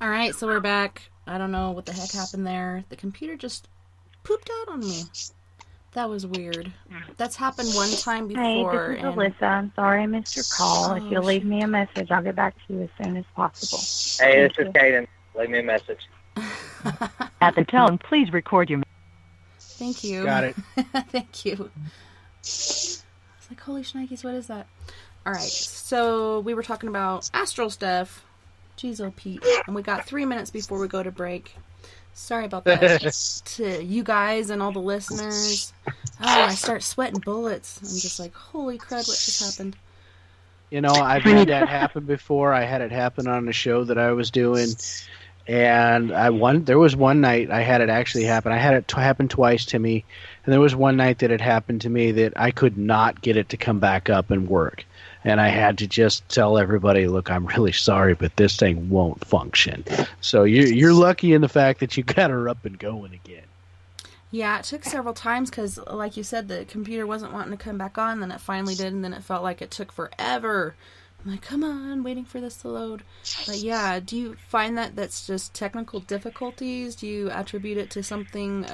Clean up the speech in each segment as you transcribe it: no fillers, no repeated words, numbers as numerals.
All right, so we're back. I don't know what the heck happened there. The computer just pooped out on me. That was weird. That's happened one time before. Hey, this is Alyssa. I'm sorry I missed your call. If you'll leave me a message, I'll get back to you as soon as possible. Hey, this is Caden. Leave me a message. At the tone, please record your message. Thank you. Got it. Thank you. It's like, holy shnikes, what is that? All right, so we were talking about Astral stuff. Jeez, oh Pete. And we got 3 minutes before we go to break. Sorry about that to you guys and all the listeners. Oh, I start sweating bullets. I'm just like, holy crud, what just happened? You know, I've had that happen before. I had it happen on a show that I was doing. And there was one night I had it actually happen. I had it happen twice to me. And there was one night that it happened to me that I could not get it to come back up and work. And I had to just tell everybody, look, I'm really sorry, but this thing won't function. So you're lucky in the fact that you got her up and going again. Yeah, it took several times because, like you said, the computer wasn't wanting to come back on. Then it finally did, and then it felt like it took forever. I'm like, come on, waiting for this to load. But yeah, do you find that that's just technical difficulties? Do you attribute it to something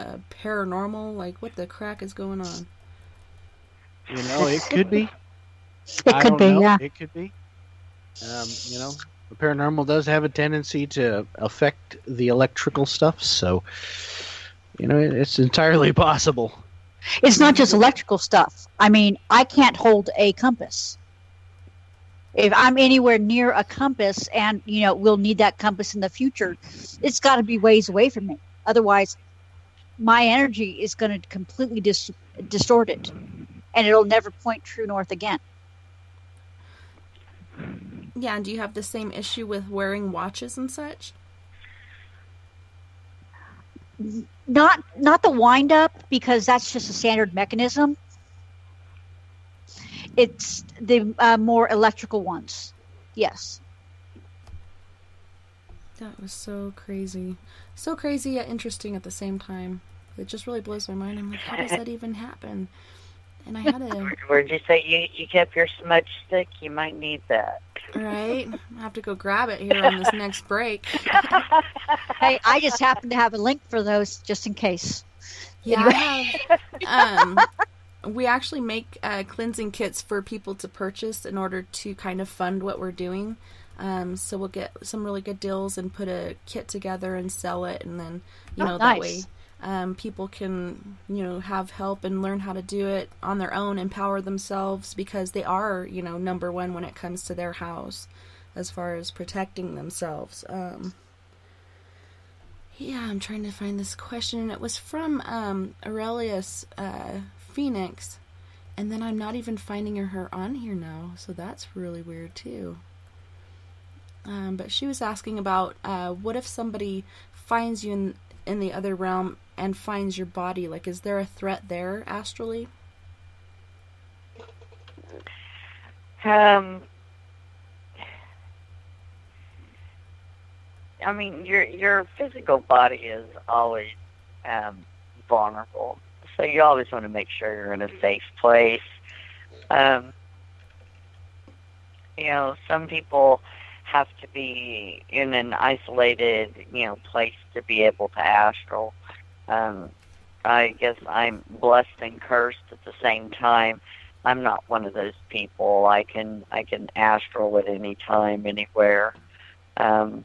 paranormal? Like, what the crack is going on? You know, it could be. It could be, yeah. It could be. You know, the paranormal does have a tendency to affect the electrical stuff, so, you know, it's entirely possible. It's not just electrical stuff. I mean, I can't hold a compass. If I'm anywhere near a compass and, you know, we'll need that compass in the future, it's got to be ways away from me. Otherwise, my energy is going to completely distort it, and it'll never point true north again. Yeah, and do you have the same issue with wearing watches and such? Not the wind up, because that's just a standard mechanism. It's the more electrical ones. Yes. That was so crazy. So crazy yet interesting at the same time. It just really blows my mind. I'm like, how does that even happen? And I had to... Where'd you say you kept your smudge stick? You might need that. Right? I have to go grab it here on this next break. Hey, I just happen to have a link for those just in case. Yeah, we actually make cleansing kits for people to purchase in order to kind of fund what we're doing. So we'll get some really good deals and put a kit together and sell it. And then, that way people can, have help and learn how to do it on their own, empower themselves, because they are, number one when it comes to their house as far as protecting themselves. Yeah, I'm trying to find this question. It was from Aurelius Phoenix, and then I'm not even finding her on here now, so that's really weird too. But she was asking about what if somebody finds you in the other realm and finds your body? Like, is there a threat there astrally? I mean, your physical body is always vulnerable, so you always want to make sure you're in a safe place. Some people have to be in an isolated, place to be able to astral. I guess I'm blessed and cursed at the same time. I'm not one of those people. I can astral at any time, anywhere. So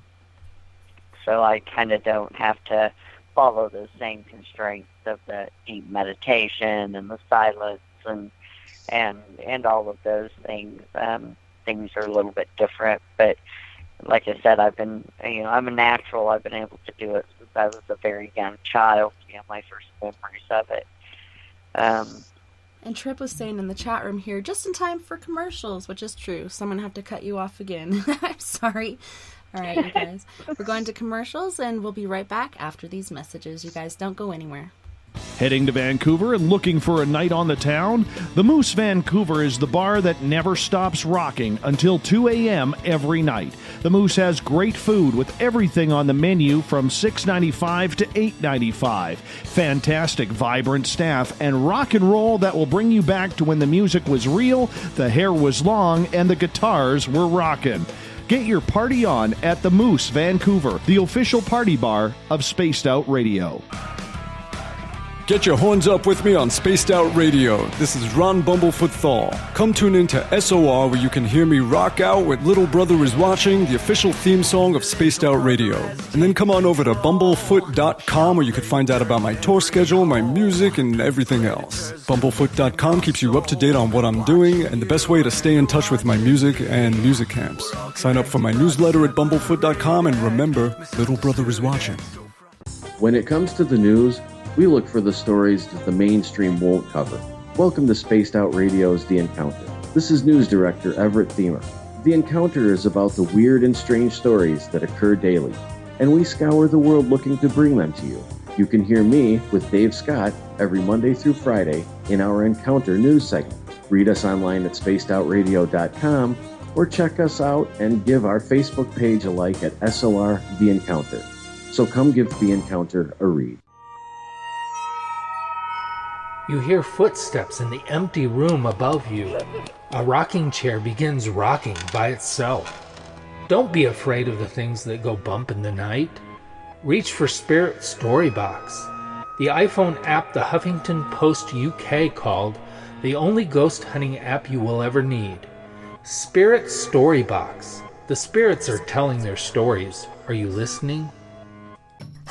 I kind of don't have to follow the same constraints of the deep meditation and the silence and all of those things. Things are a little bit different, but like I said, I'm a natural. I've been able to do it since I was a very young child. My first memories of it. And Trip was saying in the chat room here, just in time for commercials, which is true. So I'm going to have to cut you off again. I'm sorry. All right, you guys. We're going to commercials, and we'll be right back after these messages. You guys don't go anywhere. Heading to Vancouver and looking for a night on the town? The Moose Vancouver is the bar that never stops rocking until 2 a.m. every night. The Moose has great food with everything on the menu from $6.95 to $8.95. Fantastic, vibrant staff and rock and roll that will bring you back to when the music was real, the hair was long, and the guitars were rockin'. Get your party on at the Moose Vancouver, the official party bar of Spaced Out Radio. Get your horns up with me on Spaced Out Radio. This is Ron Bumblefoot THAL. Come tune in to SOR where you can hear me rock out with Little Brother Is Watching, the official theme song of Spaced Out Radio. And then come on over to bumblefoot.com where you can find out about my tour schedule, my music, and everything else. Bumblefoot.com keeps you up to date on what I'm doing and the best way to stay in touch with my music and music camps. Sign up for my newsletter at bumblefoot.com and remember, Little Brother Is Watching. When it comes to the news, we look for the stories that the mainstream won't cover. Welcome to Spaced Out Radio's The Encounter. This is News Director Everett Thiemer. The Encounter is about the weird and strange stories that occur daily, and we scour the world looking to bring them to you. You can hear me with Dave Scott every Monday through Friday in our Encounter news segment. Read us online at spacedoutradio.com or check us out and give our Facebook page a like at SOR The Encounter. So come give The Encounter a read. You hear footsteps in the empty room above you. A rocking chair begins rocking by itself. Don't be afraid of the things that go bump in the night. Reach for Spirit Storybox, the iPhone app the Huffington Post UK called the only ghost hunting app you will ever need. Spirit Storybox. The spirits are telling their stories. Are you listening?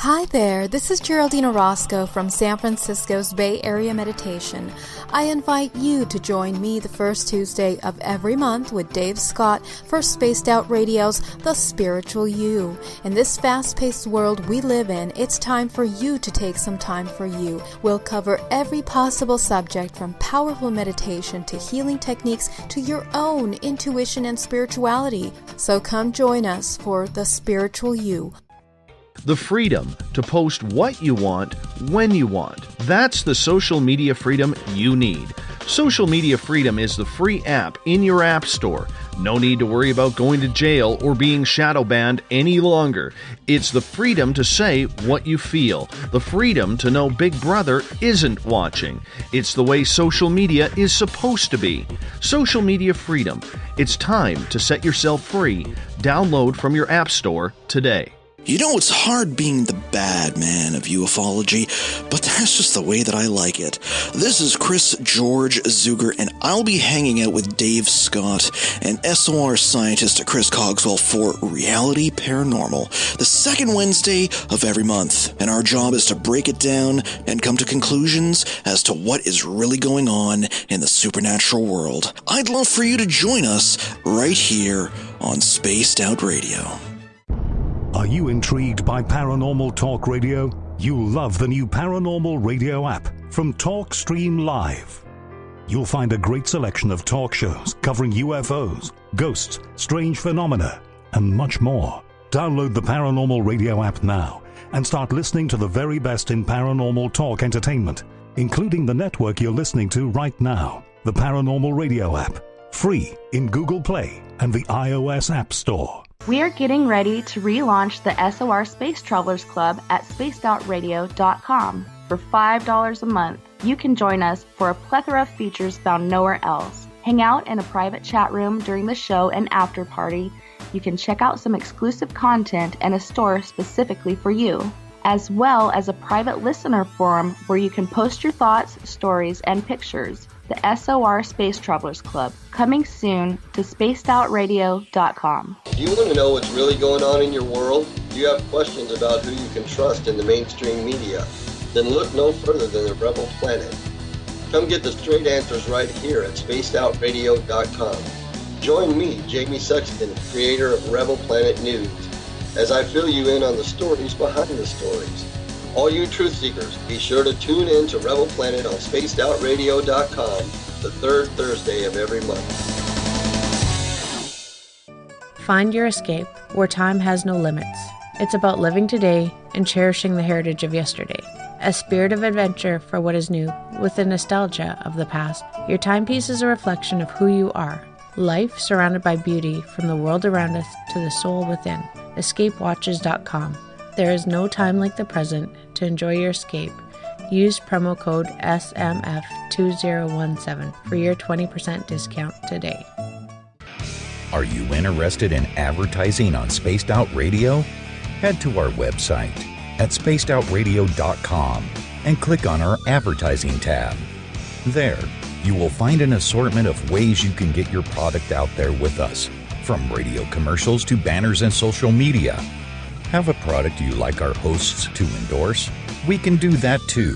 Hi there, this is Geraldine Orozco from San Francisco's Bay Area Meditation. I invite you to join me the first Tuesday of every month with Dave Scott for Spaced Out Radio's The Spiritual You. In this fast-paced world we live in, it's time for you to take some time for you. We'll cover every possible subject from powerful meditation to healing techniques to your own intuition and spirituality. So come join us for The Spiritual You. The freedom to post what you want, when you want. That's the social media freedom you need. Social Media Freedom is the free app in your app store. No need to worry about going to jail or being shadow banned any longer. It's the freedom to say what you feel. The freedom to know Big Brother isn't watching. It's the way social media is supposed to be. Social Media Freedom. It's time to set yourself free. Download from your app store today. You know, it's hard being the bad man of ufology, but that's just the way that I like it. This is Chris George Zuger, and I'll be hanging out with Dave Scott and SOR scientist Chris Cogswell for Reality Paranormal, the second Wednesday of every month. And our job is to break it down and come to conclusions as to what is really going on in the supernatural world. I'd love for you to join us right here on Spaced Out Radio. Are you intrigued by Paranormal Talk Radio? You'll love the new Paranormal Radio app from TalkStream Live. You'll find a great selection of talk shows covering UFOs, ghosts, strange phenomena, and much more. Download the Paranormal Radio app now and start listening to the very best in paranormal talk entertainment, including the network you're listening to right now. The Paranormal Radio app, free in Google Play and the iOS App Store. We are getting ready to relaunch the SOR Space Travelers Club at spacedoutradio.com. For $5 a month, you can join us for a plethora of features found nowhere else. Hang out in a private chat room during the show and after party. You can check out some exclusive content and a store specifically for you, as well as a private listener forum where you can post your thoughts, stories, and pictures. The SOR Space Travelers Club, coming soon to spacedoutradio.com. Do you want to know what's really going on in your world? Do you have questions about who you can trust in the mainstream media? Then look no further than the Rebel Planet. Come get the straight answers right here at spacedoutradio.com. Join me, Jamie Sexton, creator of Rebel Planet News, as I fill you in on the stories behind the stories. All you truth seekers, be sure to tune in to Rebel Planet on spacedoutradio.com the third Thursday of every month. Find your escape where time has no limits. It's about living today and cherishing the heritage of yesterday. A spirit of adventure for what is new, with the nostalgia of the past. Your timepiece is a reflection of who you are. Life surrounded by beauty from the world around us to the soul within. EscapeWatches.com. There is no time like the present to enjoy your escape. Use promo code SMF2017 for your 20% discount today. Are you interested in advertising on Spaced Out Radio? Head to our website at spacedoutradio.com and click on our advertising tab. There, you will find an assortment of ways you can get your product out there with us, from radio commercials to banners and social media. Have a product you like our hosts to endorse? We can do that too.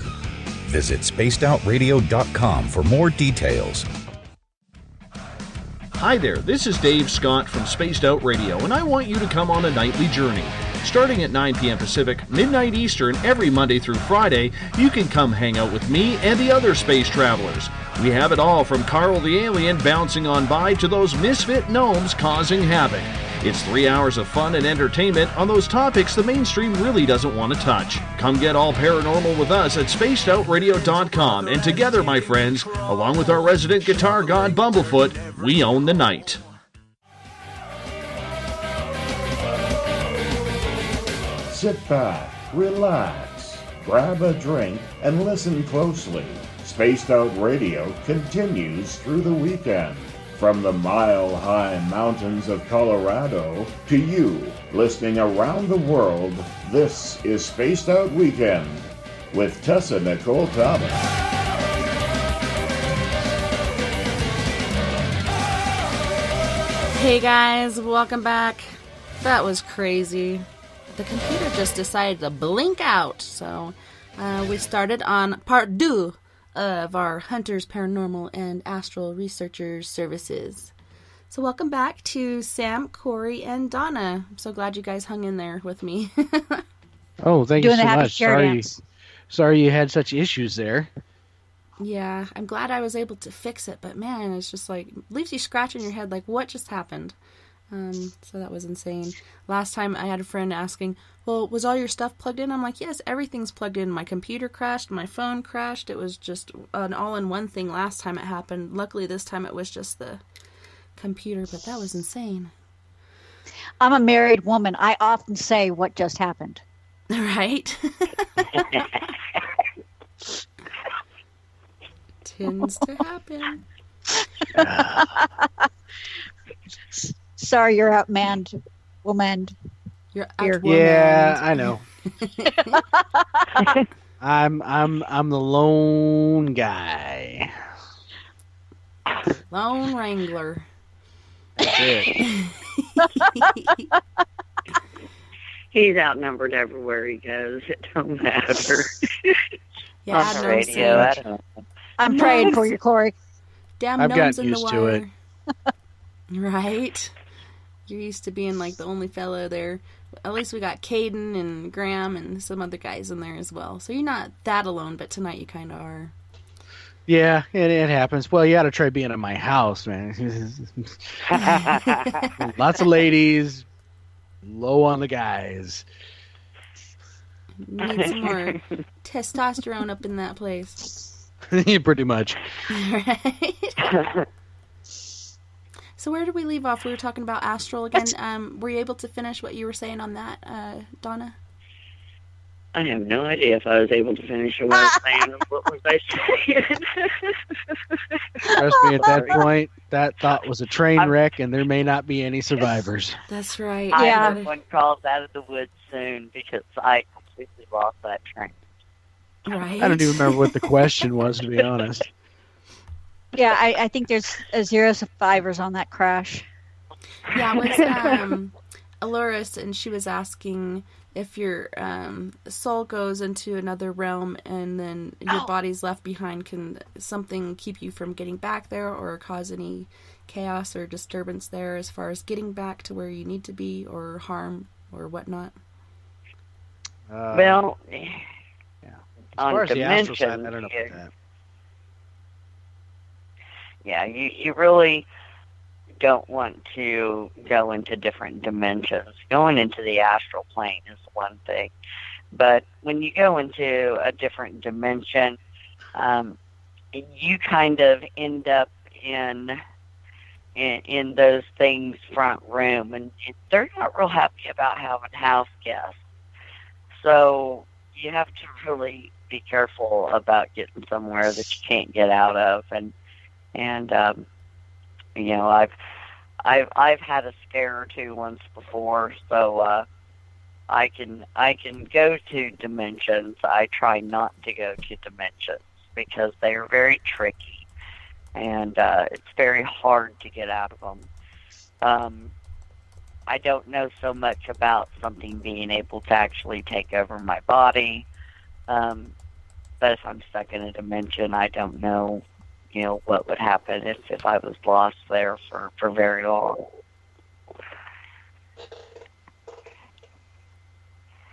Visit spacedoutradio.com for more details. Hi there, this is Dave Scott from Spaced Out Radio, and I want you to come on a nightly journey. Starting at 9 p.m. Pacific, midnight Eastern, every Monday through Friday, you can come hang out with me and the other space travelers. We have it all from Carl the Alien bouncing on by to those misfit gnomes causing havoc. It's 3 hours of fun and entertainment on those topics the mainstream really doesn't want to touch. Come get all paranormal with us at spacedoutradio.com, and together, my friends, along with our resident guitar god Bumblefoot, we own the night. Sit back, relax, grab a drink, and listen closely. Spaced Out Radio continues through the weekend. From the mile-high mountains of Colorado to you, listening around the world, this is Spaced Out Weekend with Tessa Nicole Thomas. Hey guys, welcome back. That was crazy. The computer just decided to blink out, so we started on part 2 of our Hunters, Paranormal, and Astral Researchers services. So welcome back to Sam, Corey, and Donna. I'm so glad you guys hung in there with me. Oh, thank you so much. Sorry you had such issues there. Yeah, I'm glad I was able to fix it, but man, it's just like, leaves you scratching your head like, what just happened? So that was insane. Last time I had a friend asking, well, was all your stuff plugged in? I'm like, yes, everything's plugged in. My computer crashed, my phone crashed. It was just an all-in-one thing last time it happened. Luckily, this time it was just the computer, but that was insane. I'm a married woman. I often say what just happened. Right? Tends to happen. Sorry, you're outmanned, woman. You're outmanned. Yeah, I know. I'm the lone guy. Lone Wrangler. That's it. He's outnumbered everywhere he goes. It don't matter. Yeah, on the radio. I don't know. I'm praying for you, Corey. Damn I've gnomes gotten in the used to it. wire. Right? You're used to being like the only fellow there. At least we got Caden and Graham and some other guys in there as well. So you're not that alone, but tonight you kind of are. Yeah, it happens. Well, you got to try being in my house, man. Lots of ladies, low on the guys. Need some more testosterone up in that place. Yeah, pretty much. Right? So where did we leave off? We were talking about Astral again. Were you able to finish what you were saying on that, Donna? I have no idea if I was able to finish what I was saying. What was I saying? Trust me, at that point, that thought was a train wreck, and there may not be any survivors. That's right. I hope one crawls out of the woods soon because I completely lost that train. Right. I don't even remember what the question was, to be honest. Yeah, I think there's 0 survivors on that crash. Yeah, it was Aloris, and she was asking if your soul goes into another realm and then your body's left behind, can something keep you from getting back there or cause any chaos or disturbance there as far as getting back to where you need to be, or harm or whatnot? Well, yeah. As far as the astral side, I don't know about that. Yeah, you really don't want to go into different dimensions. Going into the astral plane is one thing, but when you go into a different dimension, you kind of end up in those things front room, and they're not real happy about having house guests. So you have to really be careful about getting somewhere that you can't get out of, and you know, I've had a scare or two once before, so I can go to dimensions. I try not to go to dimensions because they are very tricky, and it's very hard to get out of them. I don't know so much about something being able to actually take over my body, but if I'm stuck in a dimension, I don't know, what would happen if I was lost there for very long.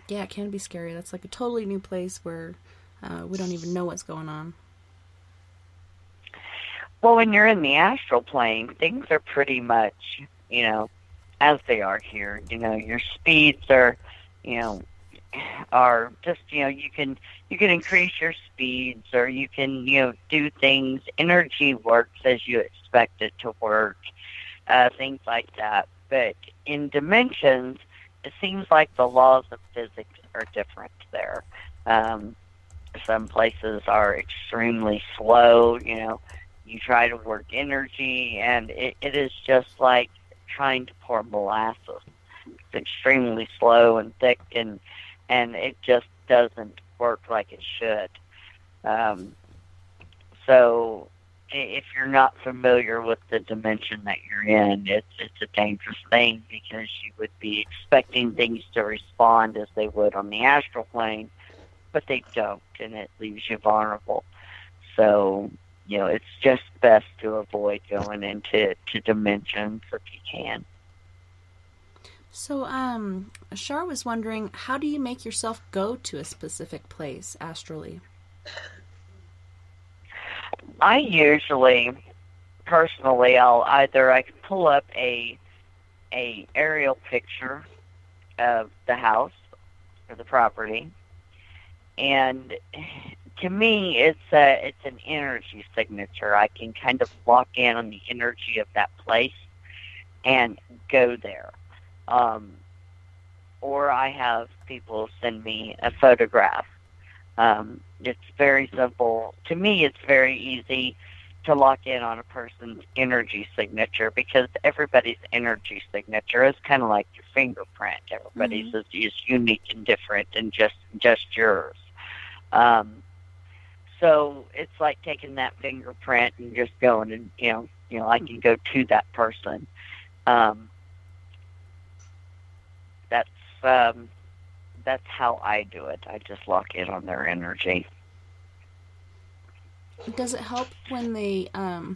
Yeah, it can be scary. That's like a totally new place where we don't even know what's going on. Well, when you're in the astral plane, things are pretty much, as they are here. Your speeds are just, you can increase your speeds, or you can, do things. Energy works as you expect it to work, things like that. But in dimensions, it seems like the laws of physics are different there. Some places are extremely slow. You try to work energy, and it is just like trying to pour molasses. It's extremely slow and thick, and it just doesn't work like it should. So if you're not familiar with the dimension that you're in, it's a dangerous thing, because you would be expecting things to respond as they would on the astral plane, but they don't, and it leaves you vulnerable. So, it's just best to avoid going into dimensions if you can. So, Shar was wondering, how do you make yourself go to a specific place astrally? I usually, personally, I can pull up a aerial picture of the house or the property, and to me, it's an energy signature. I can kind of lock in on the energy of that place and go there. Or I have people send me a photograph. It's very simple. To me, it's very easy to lock in on a person's energy signature, because everybody's energy signature is kind of like your fingerprint. Everybody's is unique and different and just yours. So it's like taking that fingerprint and just going and, I can go to that person. That's how I do it. I just lock in on their energy. Does it help when they are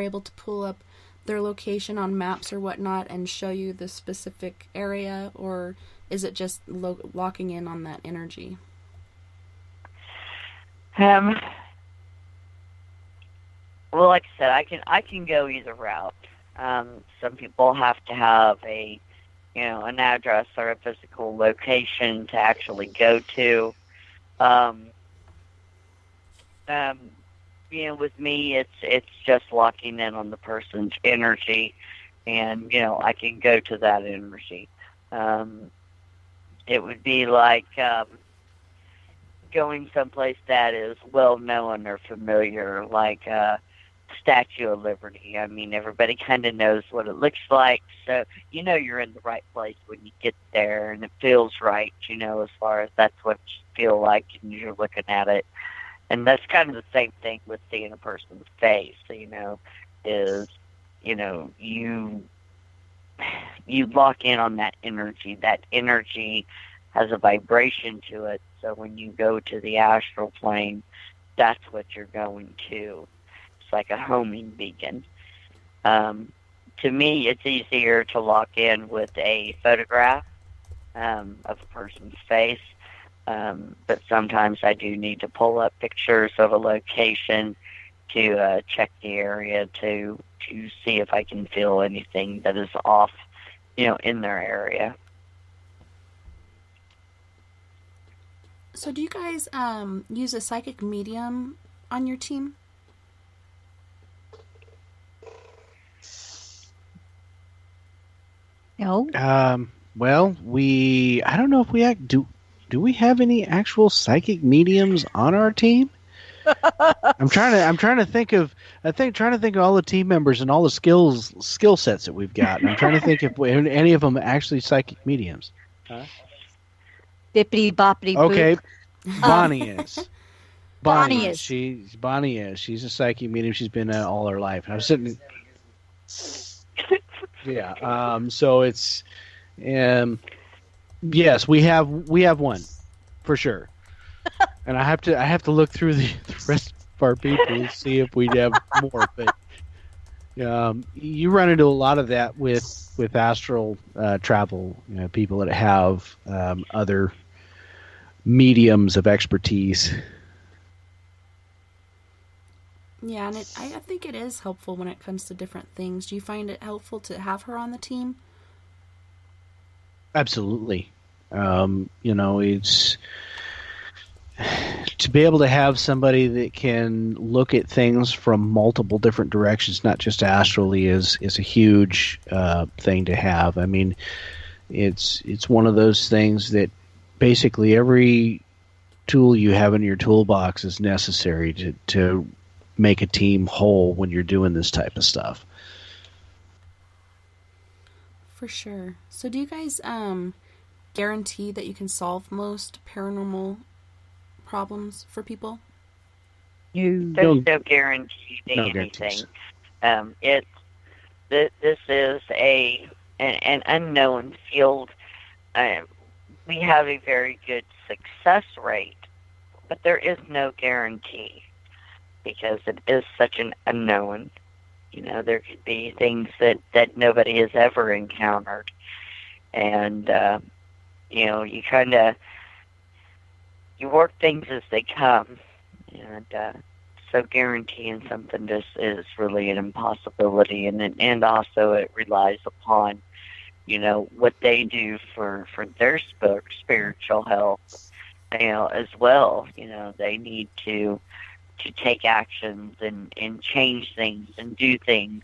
able to pull up their location on maps or whatnot and show you the specific area, or is it just locking in on that energy? Well, like I said, I can go either route. Some people have to have an address or a physical location to actually go to. With me, it's just locking in on the person's energy, and I can go to that energy. It would be like going someplace that is well known or familiar, like Statue of Liberty. I mean, everybody kind of knows what it looks like, so you're in the right place when you get there, and it feels right, as far as that's what you feel like and you're looking at it. And that's kind of the same thing with seeing a person's face, is, you lock in on that energy. That energy has a vibration to it, so when you go to the astral plane, that's what you're going to. It's like a homing beacon. To me, it's easier to lock in with a photograph of a person's face, but sometimes I do need to pull up pictures of a location to check the area to see if I can feel anything that is off, in their area. So do you guys use a psychic medium on your team? No. Well, I don't know if we do we have any actual psychic mediums on our team? I'm trying to think of all the team members and all the skill sets that we've got. And I'm trying to think if any of them are actually psychic mediums. Huh? Bippity boppity boop. Okay, Bonnie is. Bonnie is. Bonnie is. She's a psychic medium. She's been all her life. And I was sitting. Yeah. So it's. Yes, we have one, for sure. And I have to look through the rest of our people to see if we have more. But you run into a lot of that with astral travel. People that have other mediums of expertise. Yeah, and I think it is helpful when it comes to different things. Do you find it helpful to have her on the team? Absolutely. It's to be able to have somebody that can look at things from multiple different directions, not just astrally, is a huge thing to have. I mean, it's one of those things that basically every tool you have in your toolbox is necessary to make a team whole when you're doing this type of stuff. For sure. So do you guys guarantee that you can solve most paranormal problems for people? There's no guarantee to anything. This is an unknown field. We have a very good success rate, but there is no guarantee because it is such an unknown. There could be things that nobody has ever encountered. And, you kind of, you work things as they come. And so guaranteeing something just is really an impossibility. And also it relies upon, what they do for their spiritual health, as well. They need to take actions and change things and do things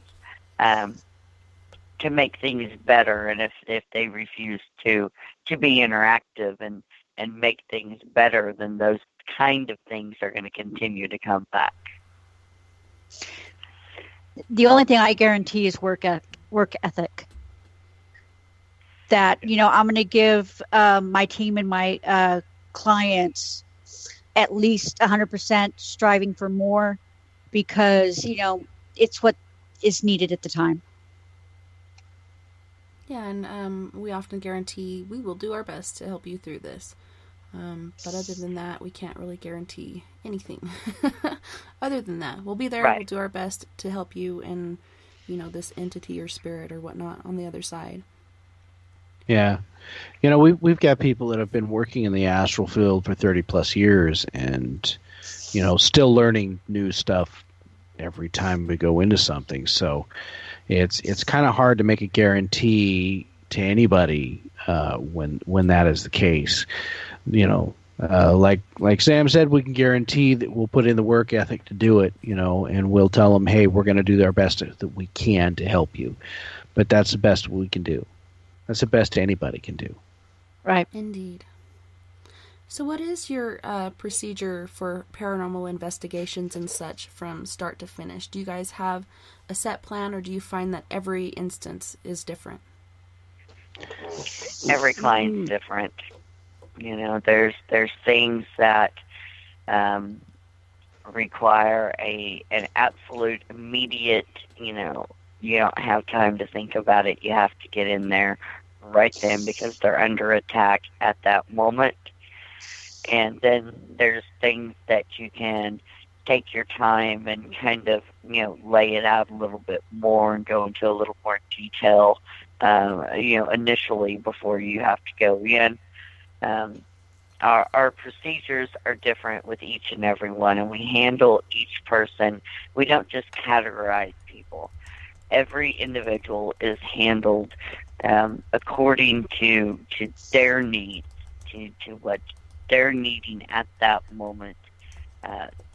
to make things better. And if they refuse to be interactive and make things better, then those kind of things are going to continue to come back. The only thing I guarantee is work ethic. That, I'm going to give my team and my clients at least 100% striving for more because, it's what is needed at the time. Yeah, and we often guarantee we will do our best to help you through this. But other than that, we can't really guarantee anything. Other than that, we'll be there. Right. We'll do our best to help you and, this entity or spirit or whatnot on the other side. Yeah. We've got people that have been working in the astral field for 30 plus years and, still learning new stuff every time we go into something. So it's kind of hard to make a guarantee to anybody when that is the case. Like Sam said, we can guarantee that we'll put in the work ethic to do it, and we'll tell them, hey, we're going to do our best that we can to help you. But that's the best we can do. That's the best anybody can do. Right. Indeed. So what is your procedure for paranormal investigations and such from start to finish? Do you guys have a set plan, or do you find that every instance is different? Every client's different. There's things that require an absolute immediate, you don't have time to think about it. You have to get in there right then because they're under attack at that moment. And then there's things that you can take your time and kind of, lay it out a little bit more and go into a little more detail, initially before you have to go in. Our procedures are different with each and every one, and we handle each person. We don't just categorize people. Every individual is handled according to their needs, to what they're needing at that moment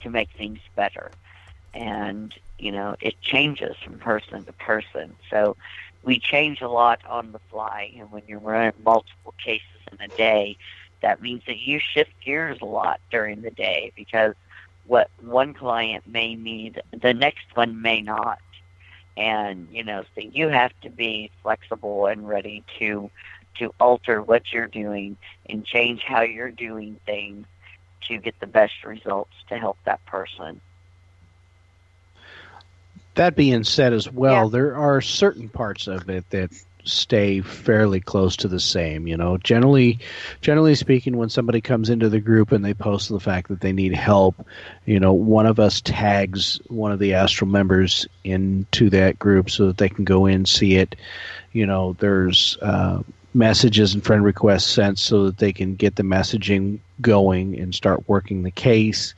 to make things better. And, it changes from person to person. So we change a lot on the fly, and when you're running multiple cases in a day, that means that you shift gears a lot during the day because what one client may need, the next one may not. And, so you have to be flexible and ready to alter what you're doing and change how you're doing things to get the best results to help that person. That being said as well, there are certain parts of it that stay fairly close to the same. Generally speaking, when somebody comes into the group and they post the fact that they need help, one of us tags one of the Astral members into that group so that they can go in, see it. There's messages and friend requests sent so that they can get the messaging going and start working the case.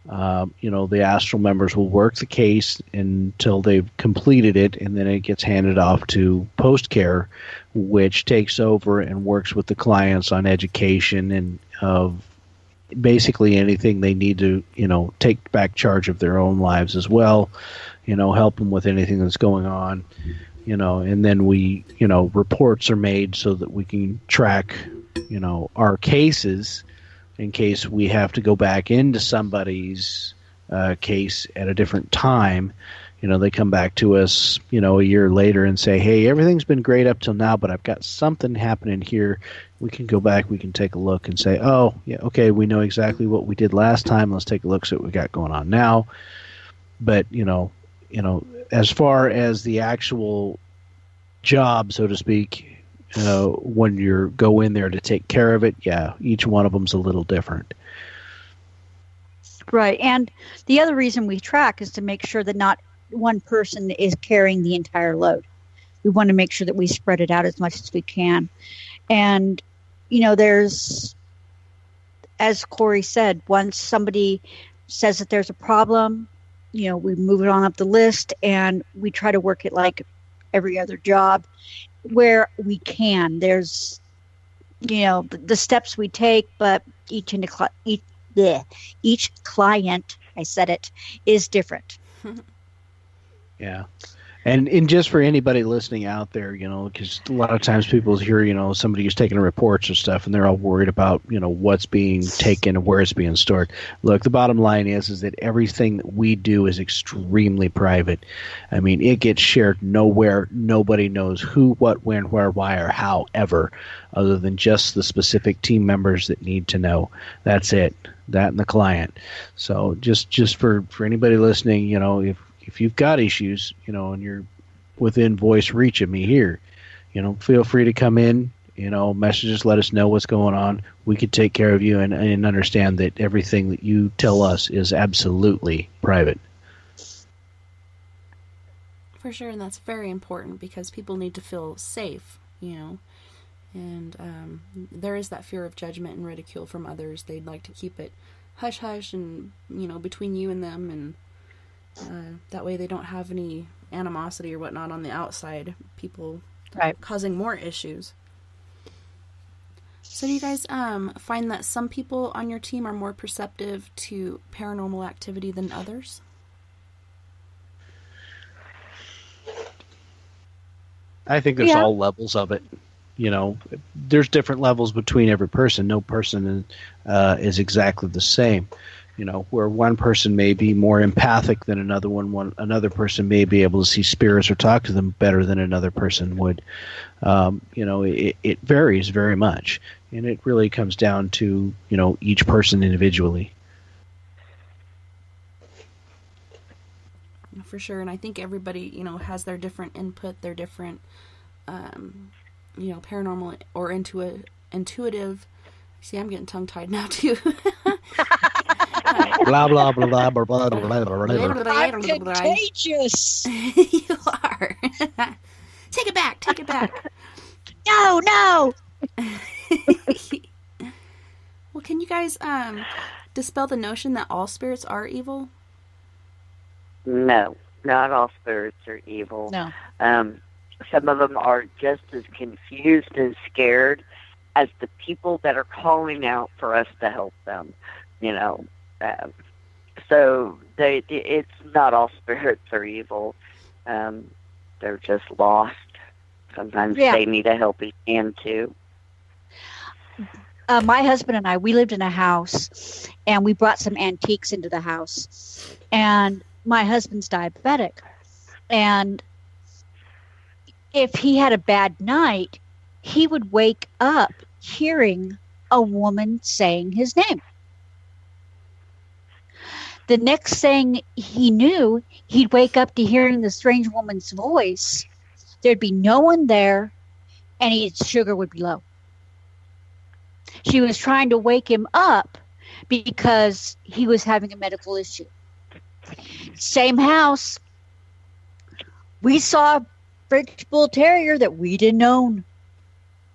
The Astral members will work the case until they've completed it, and then it gets handed off to post care, which takes over and works with the clients on education and of basically anything they need to, take back charge of their own lives as well, help them with anything that's going on, and then we, reports are made so that we can track, our cases in case we have to go back into somebody's case at a different time. They come back to us, a year later and say, hey, everything's been great up till now, but I've got something happening here. We can go back, we can take a look and say, oh, yeah, okay, we know exactly what we did last time. Let's take a look, see what we got going on now. But, as far as the actual job, so to speak, when you go in there to take care of it, each one of them's a little different. Right. And the other reason we track is to make sure that not one person is carrying the entire load. We want to make sure that we spread it out as much as we can. And, there's, as Corey said, once somebody says that there's a problem, we move it on up the list and we try to work it like every other job where we can. There's, the steps we take, but each client, I said it, is different. Yeah. And just for anybody listening out there, because a lot of times people hear, somebody is taking reports or stuff, and they're all worried about, what's being taken and where it's being stored. Look, the bottom line is that everything that we do is extremely private. I mean, it gets shared nowhere. Nobody knows who, what, when, where, why, or how ever, other than just the specific team members that need to know. That's it. That and the client. So just for anybody listening, if you've got issues, and you're within voice reach of me here, feel free to come in, message us, let us know what's going on. We could take care of you and understand that everything that you tell us is absolutely private. For sure, and that's very important because people need to feel safe, and there is that fear of judgment and ridicule from others. They'd like to keep it hush-hush and, between you and them, and that way they don't have any animosity or whatnot on the outside, people causing more issues. So do you guys find that some people on your team are more perceptive to paranormal activity than others? I think there's all levels of it. There's different levels between every person. No person is exactly the same. Where one person may be more empathic than another person may be able to see spirits or talk to them better than another person would. It varies very much, and it really comes down to, each person individually. For sure, and I think everybody, has their different input, their different, paranormal or intuitive. See, I'm getting tongue-tied now, too. Blah, blah, blah, blah, blah, blah, blah, blah. I'm contagious. You are. Take it back. No. Well, can you guys dispel the notion that all spirits are evil? No, not all spirits are evil. No. Some of them are just as confused and scared as the people that are calling out for us to help them, so it's not all spirits are evil. They're just lost. Sometimes they need a helping hand too. my husband and I, we lived in a house, and we brought some antiques into the house. And my husband's diabetic. And if he had a bad night, he would wake up hearing a woman saying his name. The next thing he knew, he'd wake up to hearing the strange woman's voice. There'd be no one there, and his sugar would be low. She was trying to wake him up because he was having a medical issue. Same house. We saw a French Bull Terrier that we didn't own.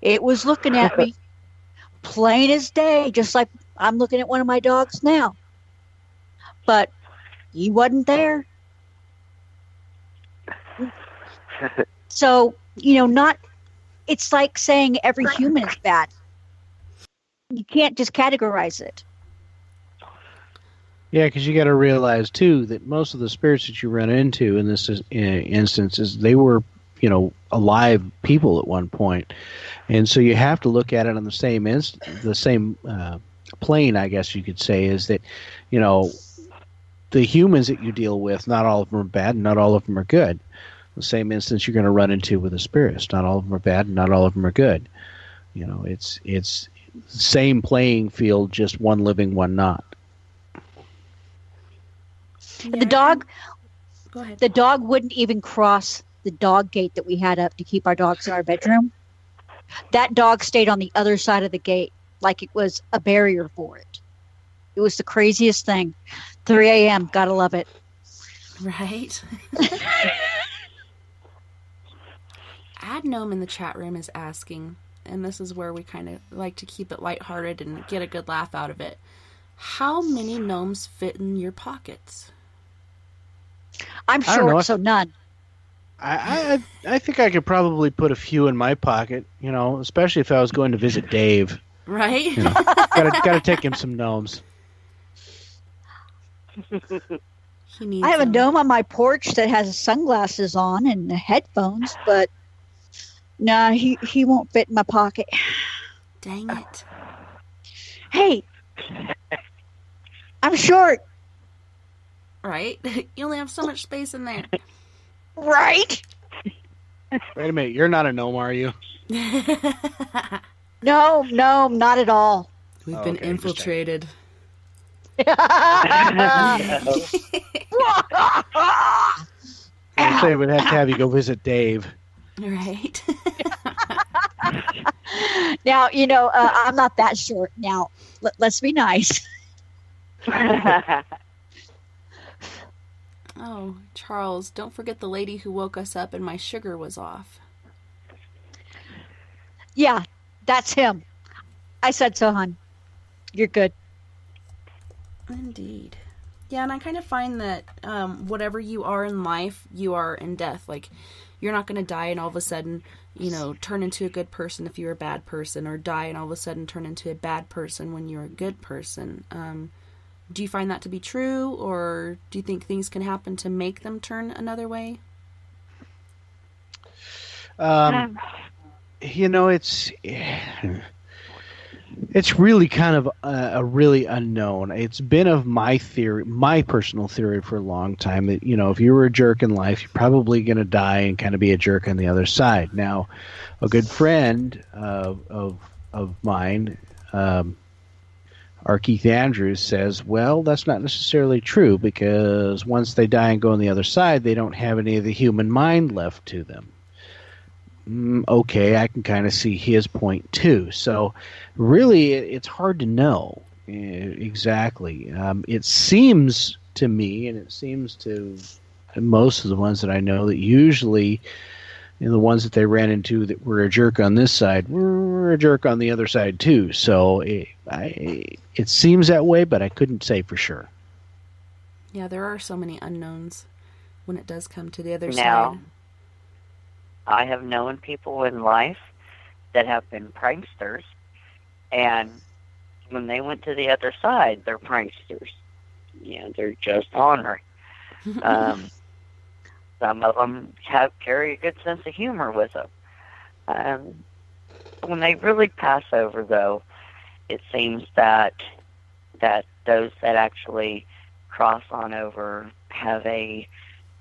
It was looking at me, plain as day, just like I'm looking at one of my dogs now. But he wasn't there. So, it's like saying every human is bad. You can't just categorize it. Yeah, because you got to realize, too, that most of the spirits that you run into in this instance is they were, alive people at one point. And so you have to look at it on the same plane, I guess you could say, is that, the humans that you deal with, not all of them are bad, not all of them are good. The same instance you're going to run into with the spirits. Not all of them are bad, not all of them are good. It's same playing field, just one living, one not. Yeah, the dog wouldn't even cross the dog gate that we had up to keep our dogs in our bedroom. That dog stayed on the other side of the gate like it was a barrier for it. It was the craziest thing. 3 a.m. Gotta love it. Right? Adnome in the chat room is asking, and this is where we kind of like to keep it lighthearted and get a good laugh out of it. How many gnomes fit in your pockets? I'm short, so none. I think I could probably put a few in my pocket, especially if I was going to visit Dave. Right? Gotta take him some gnomes. I have a gnome on my porch that has sunglasses on and headphones, but no, he won't fit in my pocket. Dang it. Hey, I'm short. Right? You only have so much space in there. Right? Wait a minute, you're not a gnome, are you? No, not at all. We've been infiltrated. I say we'd have to have you go visit Dave. Right. Now, I'm not that short. Now, let's be nice. Oh, Charles, don't forget the lady who woke us up and my sugar was off. Yeah, that's him. I said so, hon. You're good. Indeed. Yeah, and I kind of find that whatever you are in life, you are in death. Like, you're not going to die and all of a sudden, turn into a good person if you're a bad person, or die and all of a sudden turn into a bad person when you're a good person. Do you find that to be true, or do you think things can happen to make them turn another way? It's really kind of a really unknown. It's been of my personal theory for a long time that, if you were a jerk in life, you're probably going to die and kind of be a jerk on the other side. Now, a good friend of mine, our Keith Andrews, says, well, that's not necessarily true, because once they die and go on the other side, they don't have any of the human mind left to them. Okay, I can kind of see his point too. So really, it's hard to know exactly. It seems to me, and it seems to most of the ones that I know, that usually the ones that they ran into that were a jerk on this side were a jerk on the other side too. So it seems that way, but I couldn't say for sure. Yeah, there are so many unknowns when it does come to the other Now, side. I have known people in life that have been pranksters, and when they went to the other side, they're pranksters. They're just ornery. Some of them carry a good sense of humor with them. When they really pass over, though, it seems that those that actually cross on over have a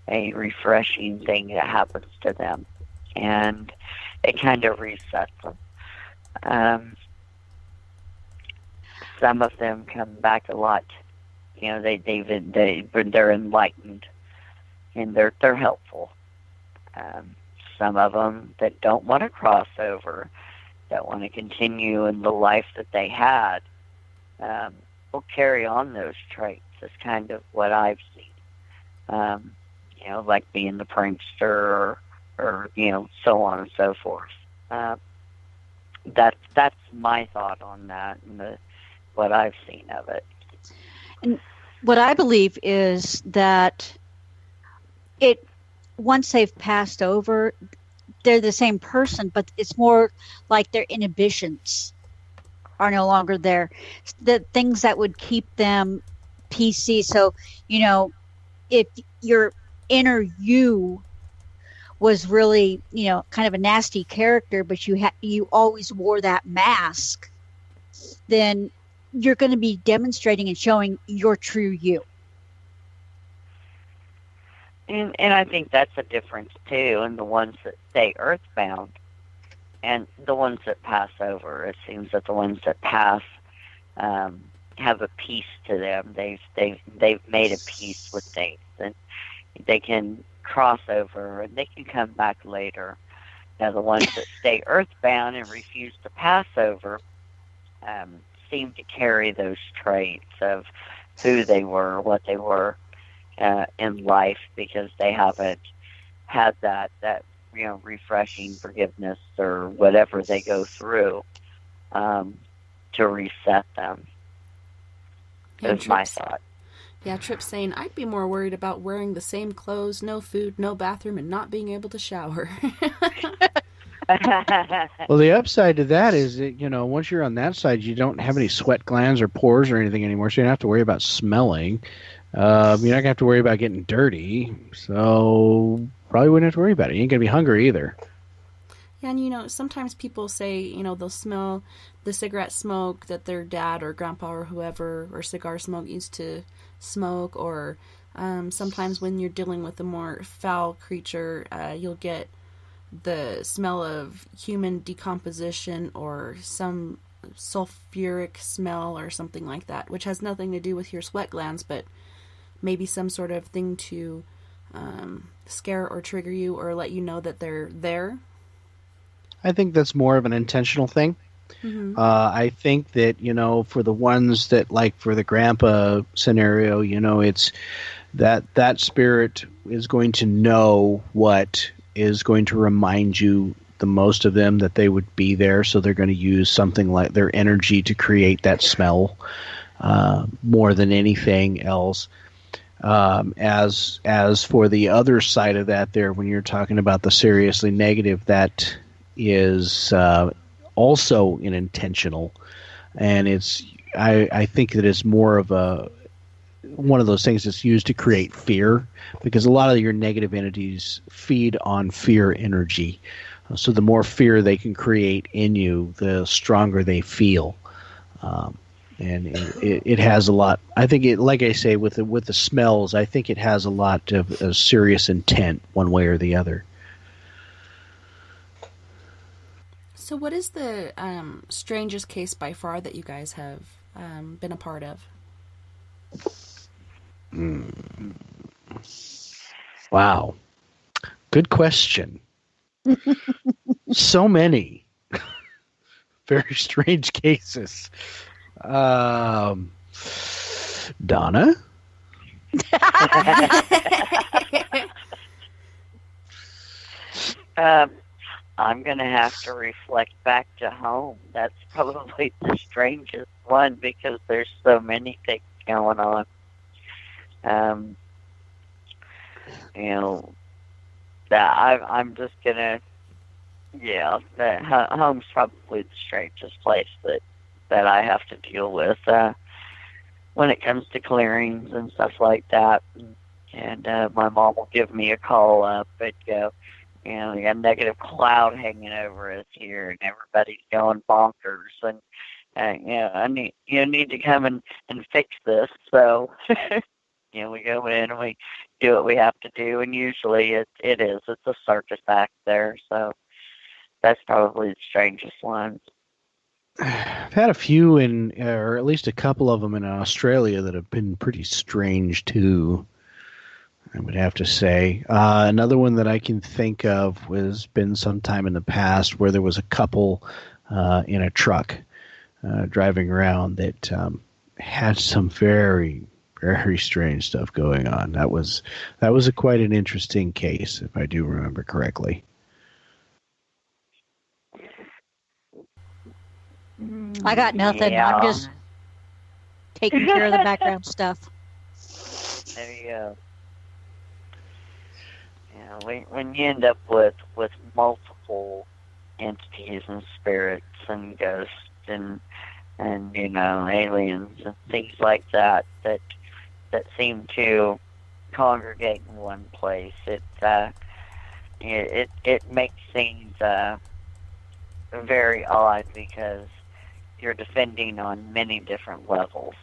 refreshing thing that happens to them, and it kind of resets them. Some of them come back a lot. They're enlightened, and they're helpful. Some of them that don't want to cross over, that want to continue in the life that they had, will carry on those traits. Is kind of what I've seen. Like being the prankster, or so on and so forth. That's my thought on that, and what I've seen of it. And what I believe is that once they've passed over, they're the same person, but it's more like their inhibitions are no longer there. The things that would keep them PC. So, if your inner you was really, kind of a nasty character, but you always wore that mask, then you're going to be demonstrating and showing your true you. And I think that's a difference too, in the ones that stay earthbound and the ones that pass over. It seems that the ones that pass have a peace to them. They've made a peace with things, and they can cross over and they can come back later. Now the ones that stay earthbound and refuse to pass over seem to carry those traits of who they were, what they were in life, because they haven't had that refreshing forgiveness or whatever they go through to reset them. Is my thought. Yeah, Trip's saying, I'd be more worried about wearing the same clothes, no food, no bathroom, and not being able to shower. Well, the upside to that is that, once you're on that side, you don't have any sweat glands or pores or anything anymore, so you don't have to worry about smelling. You're not going to have to worry about getting dirty, so probably wouldn't have to worry about it. You ain't going to be hungry either. Yeah, and sometimes people say, they'll smell the cigarette smoke that their dad or grandpa or whoever, or cigar smoke used to smoke, or sometimes when you're dealing with a more foul creature, you'll get the smell of human decomposition or some sulfuric smell or something like that, which has nothing to do with your sweat glands, but maybe some sort of thing to scare or trigger you or let you know that they're there. I think that's more of an intentional thing. Mm-hmm. I think that, for the ones that, like for the grandpa scenario, it's that spirit is going to know what is going to remind you the most of them that they would be there. So they're going to use something like their energy to create that smell more than anything else. As for the other side of that there, when you're talking about the seriously negative, that is also an intentional, and I think that it's more of one of those things that's used to create fear, because a lot of your negative entities feed on fear energy. So the more fear they can create in you, the stronger they feel. And it has a lot. I think like I say, with the smells, I think it has a lot of serious intent, one way or the other. So what is the strangest case by far that you guys have been a part of? Wow. Good question. So many very strange cases. Donna? I'm going to have to reflect back to home. That's probably the strangest one, because there's so many things going on. I'm just going to, home's probably the strangest place that I have to deal with when it comes to clearings and stuff like that. And my mom will give me a call up and go, we got a negative cloud hanging over us here, and everybody's going bonkers. And you need to come and fix this. So, we go in and we do what we have to do, and usually it's a circus act there. So that's probably the strangest one. I've had a few or at least a couple of them in Australia that have been pretty strange too, I would have to say. Another one that I can think of has been sometime in the past where there was a couple in a truck driving around that had some very, very strange stuff going on. That was quite an interesting case, if I do remember correctly. I got nothing. Yeah. I'm just taking care of the background stuff. There you go. When you end up with multiple entities and spirits and ghosts and aliens and things like that seem to congregate in one place, it makes things very odd, because you're defending on many different levels,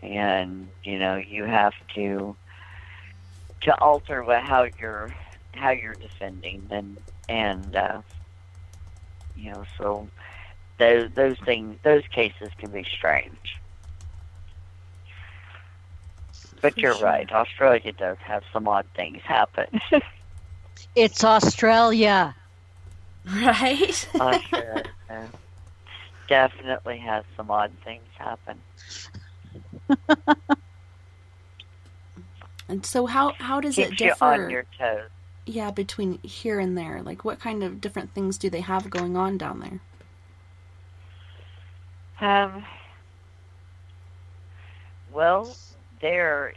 and you have to alter how you're defending, and so those cases can be strange. But you're right, Australia does have some odd things happen. It's Australia. Right? Australia definitely has some odd things happen. And so how does it Keeps differ? you on your toes. Yeah, between here and there. Like, what kind of different things do they have going on down there? Well, there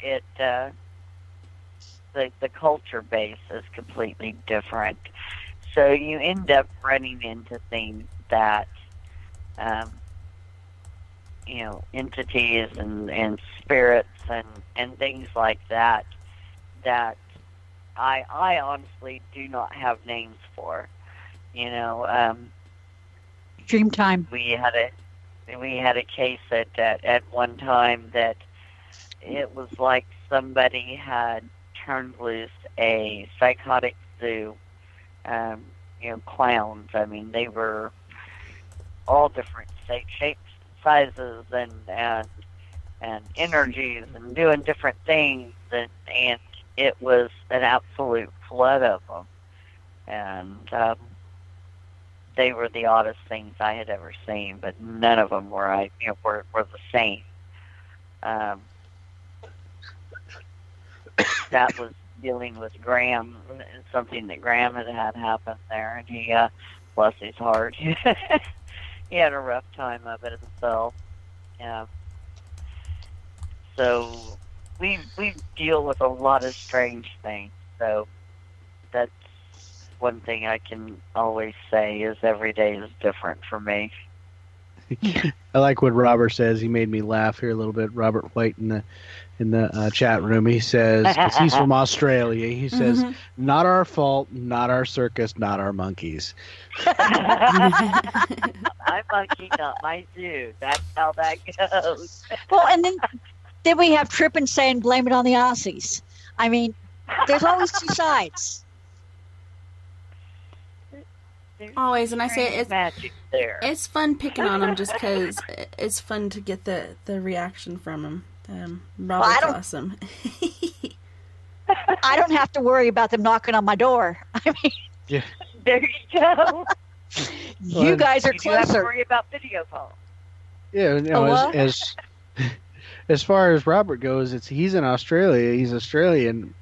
the culture base is completely different. So you end up running into things that, entities and spirits and things like that I honestly do not have names for. Dream time. We had a case at one time that it was like somebody had turned loose a psychotic zoo. Clowns. I mean, they were all different shapes, sizes, and energies, and doing different things, and it was an absolute flood of them, and they were the oddest things I had ever seen. But none of them were the same. That was dealing with Graham, something that Graham had happen there, and he, bless his heart, he had a rough time of it himself. So we deal with a lot of strange things. So that's one thing I can always say is every day is different for me. I like what Robert says. He made me laugh here a little bit. Robert White in the chat room. He says, because he's from Australia, he says, not our fault, not our circus, not our monkeys. My monkey, not my zoo. That's how that goes. Well, and then we have Trippin saying blame it on the Aussies. I mean, there's always two sides. Always, and I say it's magic there. It's fun picking on them just because it's fun to get the reaction from them. Robert's awesome. I don't have to worry about them knocking on my door. I mean, yeah. There you go. You guys are you don't have to closer. worry about video calls. Yeah, as far as Robert goes, he's in Australia. He's Australian.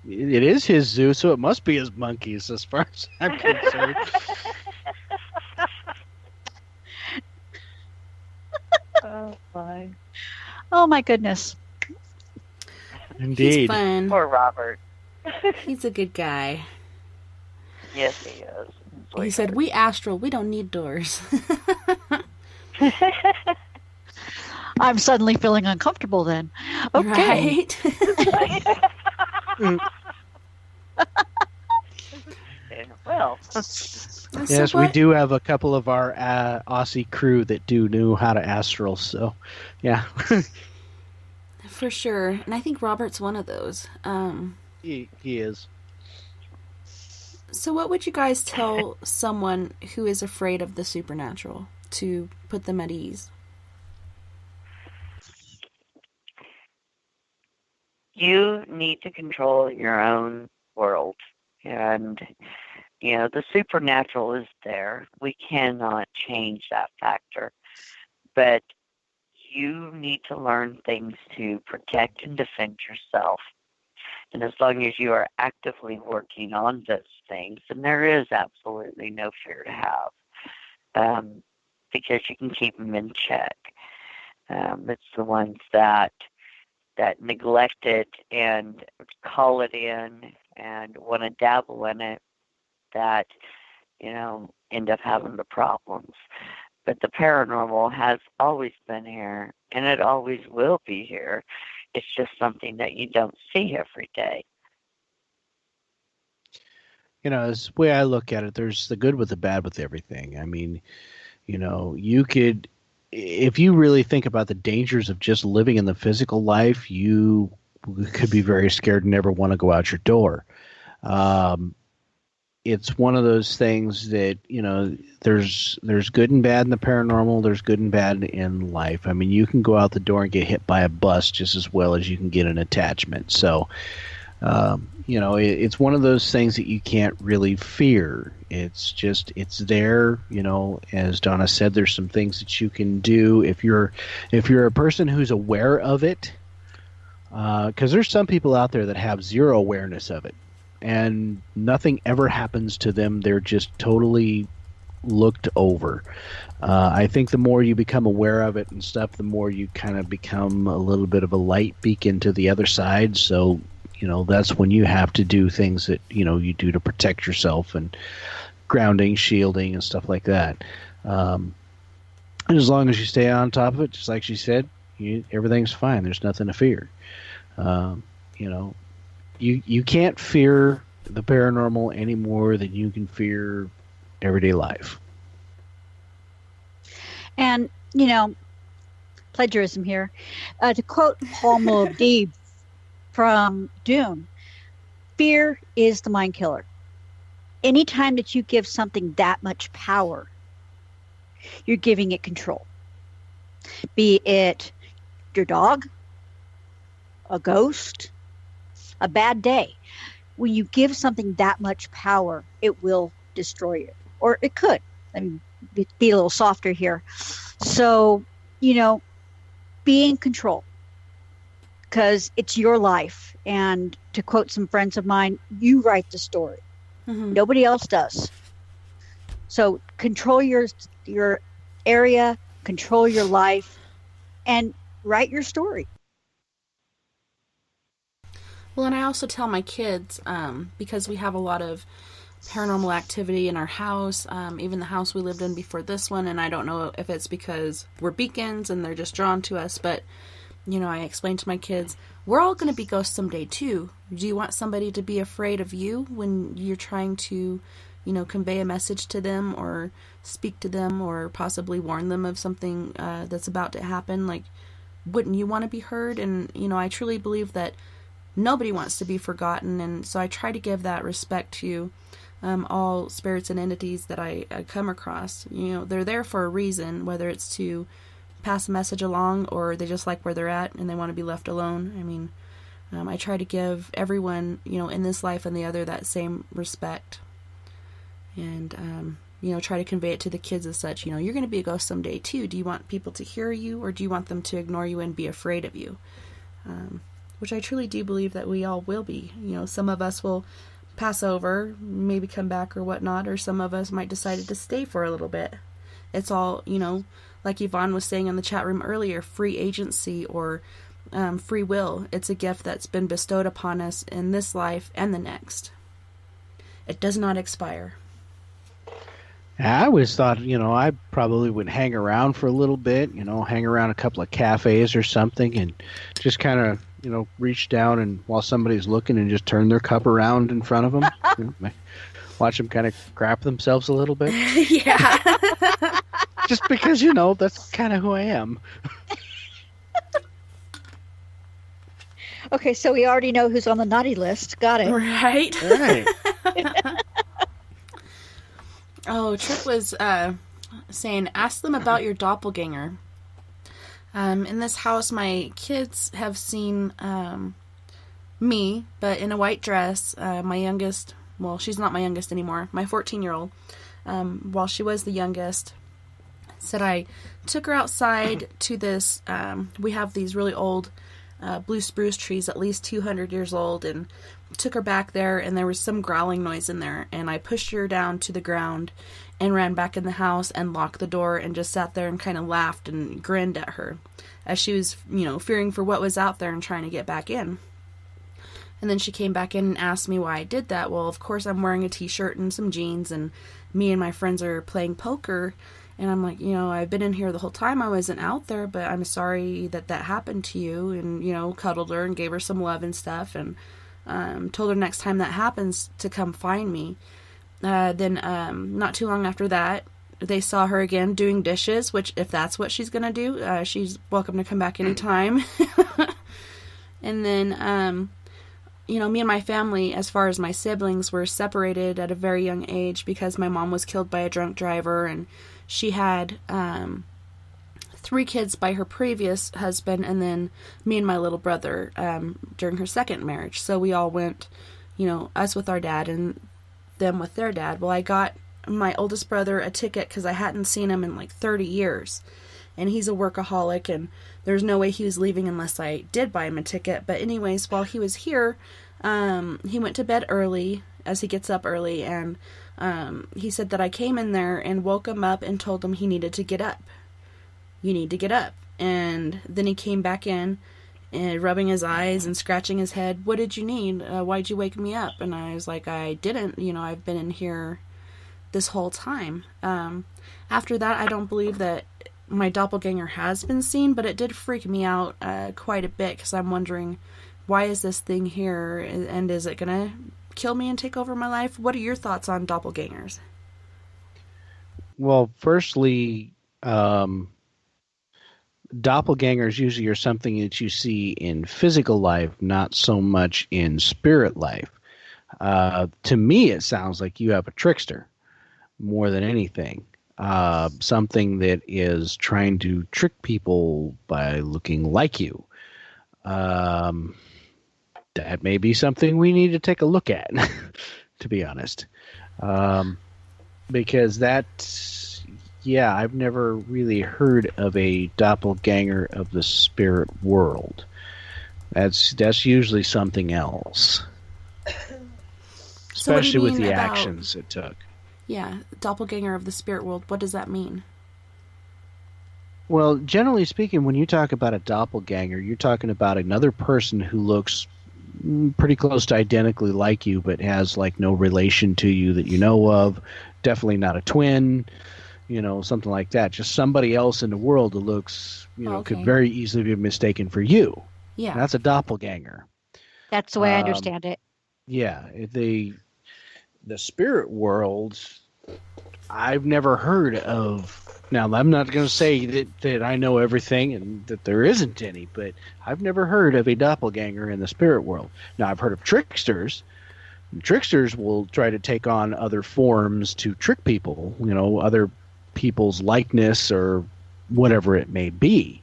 It is his zoo, so it must be his monkeys, as far as I'm concerned. Oh, fine. Oh, my goodness. Indeed. He's fun. Poor Robert. He's a good guy. Yes, he is. He said, "We Astral, we don't need doors." I'm suddenly feeling uncomfortable then. Okay. Right? Well, Yes, we do have a couple of our Aussie crew that do know how to astral, so yeah. For sure. And I think Robert's one of those. He is. So what would you guys tell someone who is afraid of the supernatural to put them at ease? You need to control your own world. And, the supernatural is there. We cannot change that factor. But you need to learn things to protect and defend yourself. And as long as you are actively working on those things, then there is absolutely no fear to have, because you can keep them in check. It's the ones that neglect it and call it in and want to dabble in it that, end up having the problems. But the paranormal has always been here, and it always will be here. It's just something that you don't see every day. It's the way I look at it, there's the good with the bad with everything. I mean, you could, if you really think about the dangers of just living in the physical life, you could be very scared and never want to go out your door. It's one of those things that, there's good and bad in the paranormal. There's good and bad in life. I mean, you can go out the door and get hit by a bus just as well as you can get an attachment. So, it's one of those things that you can't really fear. It's there, as Donna said, there's some things that you can do if you're a person who's aware of it, because there's some people out there that have zero awareness of it. And nothing ever happens to them. They're just totally looked over. I think the more you become aware of it and stuff, the more you kind of become a little bit of a light beacon to the other side. So, that's when you have to do things that, you do to protect yourself, and grounding, shielding, and stuff like that. And as long as you stay on top of it, just like she said, everything's fine. There's nothing to fear. You can't fear the paranormal any more than you can fear everyday life. And, plagiarism here. To quote Paul Muad'Dib from Dune, fear is the mind killer. Anytime that you give something that much power, you're giving it control. Be it your dog, a ghost, a bad day. When you give something that much power, it will destroy you. Or it could. I mean, be a little softer here. So, be in control. Because it's your life. And to quote some friends of mine, you write the story. Mm-hmm. Nobody else does. So control your area, control your life, and write your story. Well, and I also tell my kids, because we have a lot of paranormal activity in our house, even the house we lived in before this one, and I don't know if it's because we're beacons and they're just drawn to us, but, I explain to my kids, we're all going to be ghosts someday too. Do you want somebody to be afraid of you when you're trying to, convey a message to them or speak to them or possibly warn them of something that's about to happen? Like, wouldn't you want to be heard? And, I truly believe that nobody wants to be forgotten, and so I try to give that respect to all spirits and entities that I come across. They're there for a reason, whether it's to pass a message along or they just like where they're at and they want to be left alone. I mean, I try to give everyone, in this life and the other, that same respect, and try to convey it to the kids as such. You're going to be a ghost someday too. Do you want people to hear you, or do you want them to ignore you and be afraid of you? Which I truly do believe that we all will be. Some of us will pass over, maybe come back or whatnot, or some of us might decide to stay for a little bit. It's all, like Yvonne was saying in the chat room earlier, free agency or free will. It's a gift that's been bestowed upon us in this life and the next. It does not expire. I always thought, I probably would hang around for a little bit, hang around a couple of cafes or something and just kind of, reach down and while somebody's looking and just turn their cup around in front of them. watch them kind of crap themselves a little bit. Yeah. Just because, that's kind of who I am. Okay, so we already know who's on the naughty list. Got it. Right. Right. Oh, Tripp was saying, ask them about your doppelganger. In this house, my kids have seen me, but in a white dress. My youngest, well, she's not my youngest anymore, my 14-year-old, while she was the youngest, said I took her outside to this, we have these really old blue spruce trees, at least 200 years old, and took her back there, and there was some growling noise in there, and I pushed her down to the ground and ran back in the house and locked the door and just sat there and kind of laughed and grinned at her as she was, fearing for what was out there and trying to get back in. And then she came back in and asked me why I did that. Well, of course, I'm wearing a t-shirt and some jeans, and me and my friends are playing poker. And I'm like, I've been in here the whole time. I wasn't out there, but I'm sorry that happened to you. And, cuddled her and gave her some love and stuff. And told her next time that happens to come find me. Then not too long after that, they saw her again doing dishes, which if that's what she's going to do, she's welcome to come back anytime. And then, me and my family, as far as my siblings, were separated at a very young age because my mom was killed by a drunk driver, and she had 3 kids by her previous husband, and then me and my little brother during her second marriage. So we all went, us with our dad and them with their dad. Well, I got my oldest brother a ticket because I hadn't seen him in like 30 years. And he's a workaholic, and there's no way he was leaving unless I did buy him a ticket. But anyways, while he was here, he went to bed early, as he gets up early, and he said that I came in there and woke him up and told him he needed to get up. You need to get up. And then he came back in and rubbing his eyes and scratching his head. What did you need? Why'd you wake me up? And I was like, I didn't. I've been in here this whole time. After that, I don't believe that my doppelganger has been seen, but it did freak me out quite a bit because I'm wondering, why is this thing here, and is it gonna kill me and take over my life? What are your thoughts on doppelgangers? Well, firstly, doppelgangers usually are something that you see in physical life, not so much in spirit life. To me, it sounds like you have a trickster more than anything. Something that is trying to trick people by looking like you. That may be something we need to take a look at, to be honest. Because I've never really heard of a doppelganger of the spirit world. That's usually something else. Especially with the actions it took. Yeah, doppelganger of the spirit world. What does that mean? Well, generally speaking, when you talk about a doppelganger, you're talking about another person who looks pretty close to identically like you, but has like no relation to you that you know of. Definitely not a twin, something like that. Just somebody else in the world who looks, could very easily be mistaken for you. Yeah, and that's a doppelganger. That's the way I understand it. Yeah, the spirit world, I've never heard of. Now, I'm not going to say that I know everything and that there isn't any, but I've never heard of a doppelganger in the spirit world. Now, I've heard of tricksters. Tricksters will try to take on other forms to trick people, other people's likeness or whatever it may be.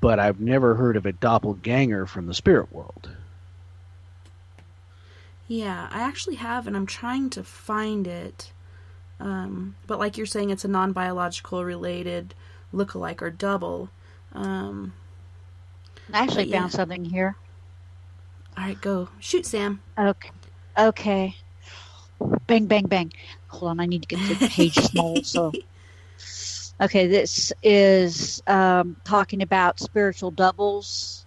But I've never heard of a doppelganger from the spirit world. Yeah, I actually have, and I'm trying to find it. But like you're saying, it's a non-biological related look-alike or double. I actually found something here. All right, go. Shoot, Sam. Okay. Bang, bang, bang. Hold on, I need to get the page small. Okay, this is talking about spiritual doubles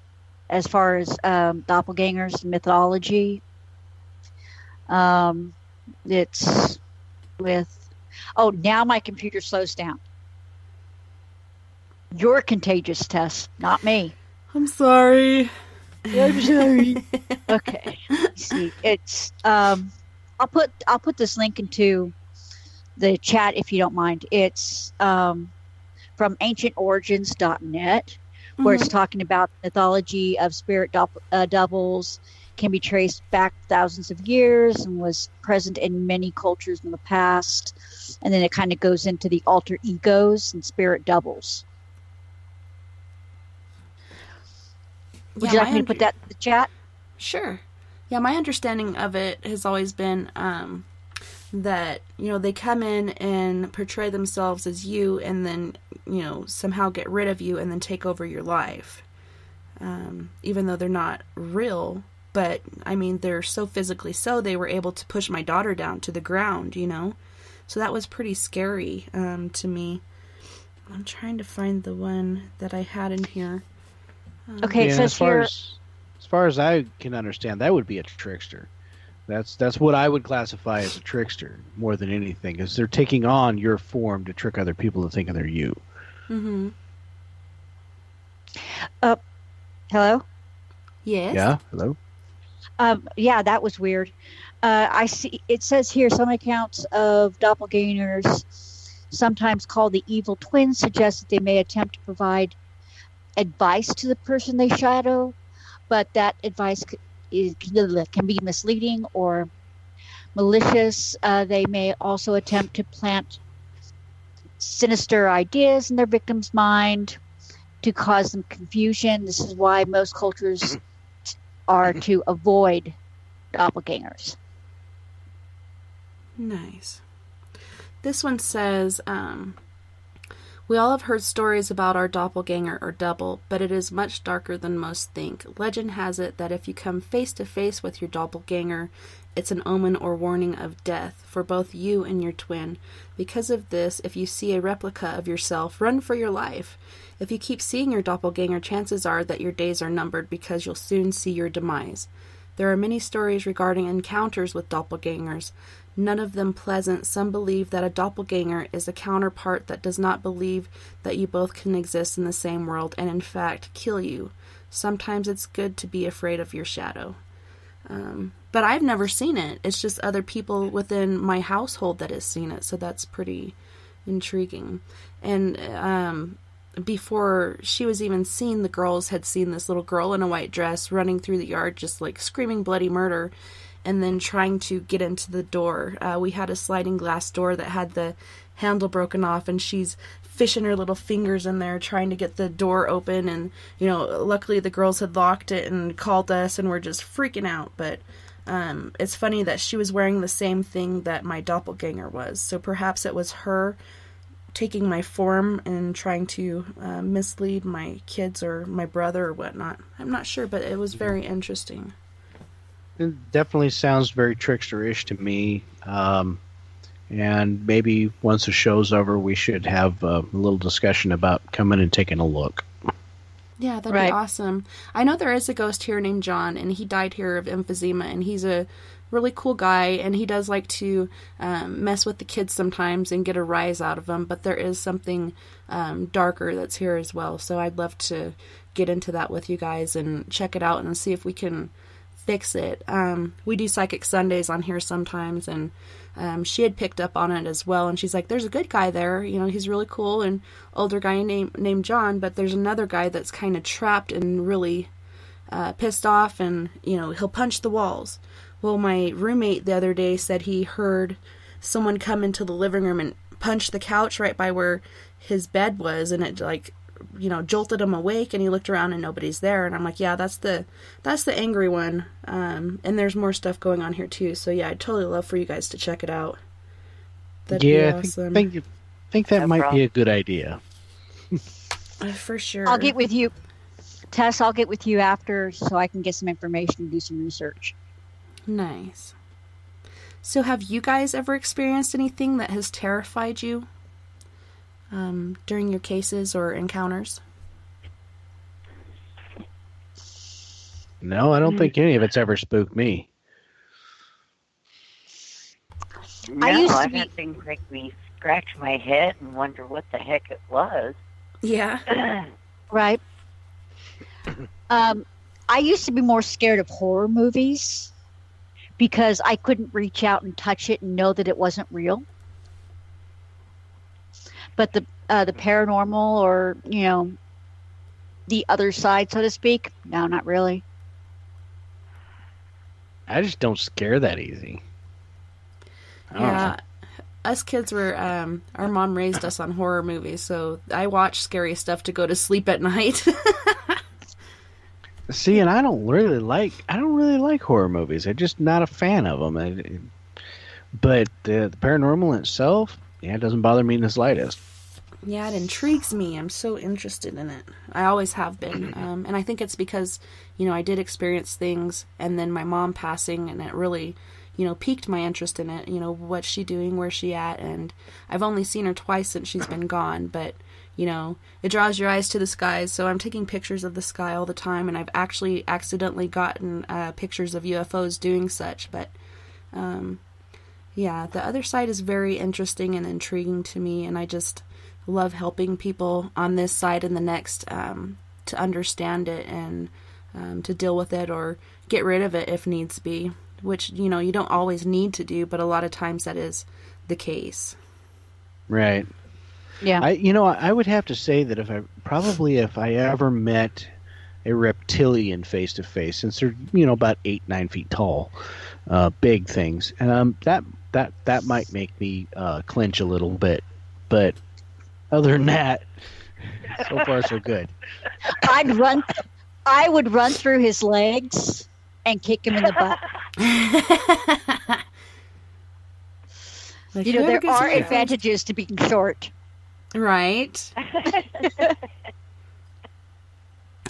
as far as doppelgangers mythology. It's with... Oh, now my computer slows down. You're contagious, Tess, not me. I'm sorry. I'm sorry. Okay. Let's see. It's I'll put this link into the chat if you don't mind. It's from ancientorigins.net, where it's talking about the mythology of spirit doubles can be traced back thousands of years and was present in many cultures in the past. And then it kind of goes into the alter egos and spirit doubles. Would you like me to put that in the chat? Sure. Yeah, my understanding of it has always been that, they come in and portray themselves as you and then, somehow get rid of you and then take over your life. Even though they're not real, but, they're so physically so, they were able to push my daughter down to the ground, So that was pretty scary to me. I'm trying to find the one that I had in here. Okay, it says here... As far as I can understand, that would be a trickster. That's what I would classify as a trickster more than anything, is they're taking on your form to trick other people to think they're you. Mm-hmm. Hello? Yes? Yeah, hello? Yeah, that was weird. I see. It says here some accounts of doppelgangers, sometimes called the evil twins, suggest that they may attempt to provide advice to the person they shadow, but that advice can be misleading or malicious. They may also attempt to plant sinister ideas in their victim's mind to cause them confusion. This is why most cultures are to avoid doppelgangers. Nice. This one says, we all have heard stories about our doppelganger or double, but it is much darker than most think. Legend has it that if you come face to face with your doppelganger, it's an omen or warning of death for both you and your twin. Because of this, if you see a replica of yourself, run for your life. If you keep seeing your doppelganger, chances are that your days are numbered because you'll soon see your demise. There are many stories regarding encounters with doppelgangers, none of them pleasant. Some believe that a doppelganger is a counterpart that does not believe that you both can exist in the same world and in fact kill you. Sometimes it's good to be afraid of your shadow. But I've never seen it. It's just other people within my household that has seen it, so that's pretty intriguing. And before she was even seen, the girls had seen this little girl in a white dress running through the yard just like screaming bloody murder and then trying to get into the door. We had a sliding glass door that had the handle broken off, and she's fishing her little fingers in there trying to get the door open, and luckily the girls had locked it and called us and were just freaking out. But it's funny that she was wearing the same thing that my doppelganger was, so perhaps it was her taking my form and trying to mislead my kids or my brother or whatnot. I'm not sure, but it was very interesting. It definitely sounds very trickster-ish to me. And maybe once the show's over, we should have a little discussion about coming and taking a look. Yeah, that'd be awesome. I know there is a ghost here named John, and he died here of emphysema, and he's a really cool guy, and he does like to mess with the kids sometimes and get a rise out of them, but there is something darker that's here as well, so I'd love to get into that with you guys and check it out and see if we can fix it. We do Psychic Sundays on here sometimes, and she had picked up on it as well, and she's like, there's a good guy there, he's really cool, and older guy named John, but there's another guy that's kind of trapped and really pissed off, and he'll punch the walls. Well, my roommate the other day said he heard someone come into the living room and punch the couch right by where his bed was, and it jolted him awake, and he looked around and nobody's there. And I'm like, yeah, that's the angry one. And there's more stuff going on here too. So yeah, I'd totally love for you guys to check it out. That'd be awesome. I think that might be a good idea. For sure. I'll get with you, Tess. I'll get with you after so I can get some information and do some research. Nice. So have you guys ever experienced anything that has terrified you during your cases or encounters? No, I don't think any of it's ever spooked me. No, I've had things make me scratch my head and wonder what the heck it was. Yeah. Right. I used to be more scared of horror movies, because I couldn't reach out and touch it and know that it wasn't real. But the paranormal, or the other side, so to speak, no, not really. I just don't scare that easy. I don't know. Us kids were, our mom raised us on horror movies, so I watch scary stuff to go to sleep at night. See, and I don't really like horror movies. I'm just not a fan of them. But the paranormal itself, it doesn't bother me in the slightest. Yeah, it intrigues me. I'm so interested in it. I always have been. And I think it's because, I did experience things, and then my mom passing, and it really, piqued my interest in it. What's she doing? Where's she at? And I've only seen her twice since she's been gone, but, it draws your eyes to the skies. So I'm taking pictures of the sky all the time, and I've actually accidentally gotten pictures of UFOs doing such. But, yeah, the other side is very interesting and intriguing to me, and I just love helping people on this side and the next to understand it and to deal with it or get rid of it if needs be, which, you don't always need to do, but a lot of times that is the case. Right. Yeah. I would have to say that if I ever met a reptilian face to face, since they're, about 8-9 feet tall, big things, that might make me clench a little bit, but other than that, so far so good. I would run through his legs and kick him in the butt. There are advantages to being short. Right.